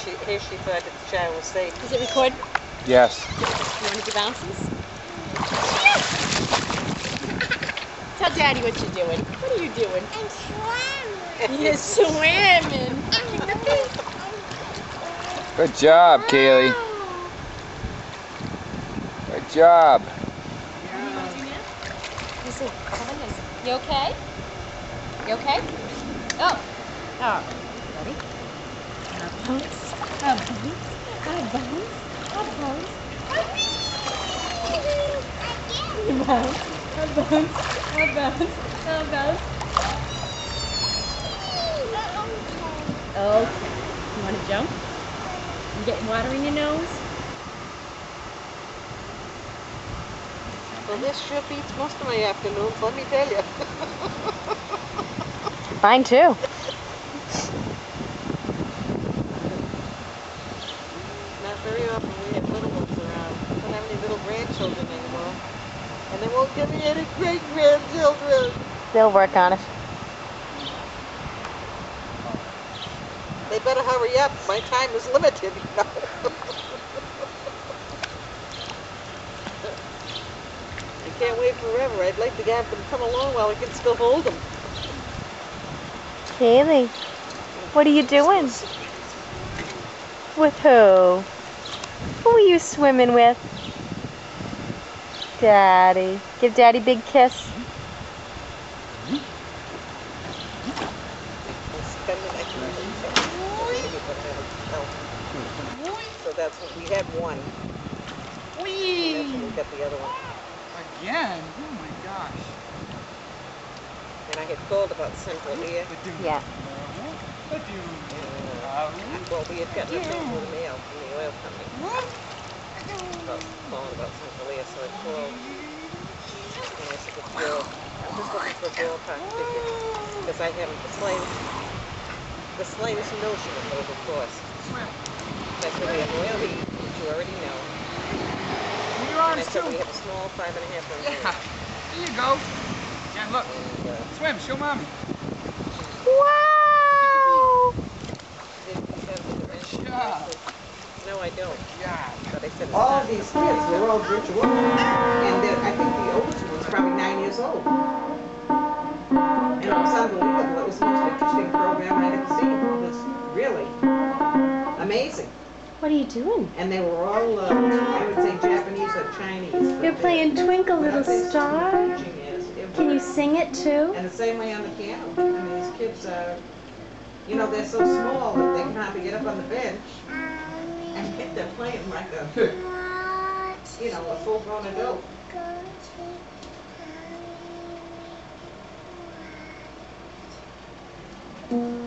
Here she thought that the child was safe. Is it recording? Yes. You want to do bounces? Tell Daddy what you're doing. What are you doing? I'm swimming. You're swimming. Good job, Kaylee. Good job. What are you going to do now? Let me see. Hold on, guys. You okay? You okay? Oh. Oh. Ready? Bounce. Bounce. Bounce. Bounce. Okay. You want to jump? You getting water in your nose? Well, this sure beats most of my afternoons, let me tell you. Mine too. Not very often we have little ones around. I don't have any little grandchildren anymore. And they won't give me any great-grandchildren. They'll work on it. They better hurry up. My time is limited, you know. I can't wait forever. I'd like to have them come along while I can still hold them. Kaylee, what are you doing? With who? Who are you swimming with? Daddy. Give Daddy a big kiss. So that's what we had one. Whee! And we got the other one. Again? Oh my gosh. And I had called about Central here. Yeah. Well, we had gotten a thing in the mail from the oil company. About calling about Central Air, so I called. And I said, well, I'm just looking for a ballpark figure. Because I haven't the slightest notion of what it would cost. I said, we have oil heat, which you already know. And I said, we have a small 5.5 inch. Yeah. Here you go. Yeah, look. And, Swim. Show mommy. Wow! did you have the dimensions? Yeah. I said, no, I don't. Yeah. But I said, All of these kids, they're all virtual. And I think the oldest one's probably 9 years old. And it was unbelievable. It was the most interesting program I'd ever seen. It was really amazing. What are you doing? And they were all, I would say, Japanese or Chinese. You're playing Twinkle Little Star? Can you sing it too? And the same way on the piano. I mean, these kids are, you know, they're so small that they can hardly get up on the bench. And yet they're playing like a, you know, a full-grown adult. Go to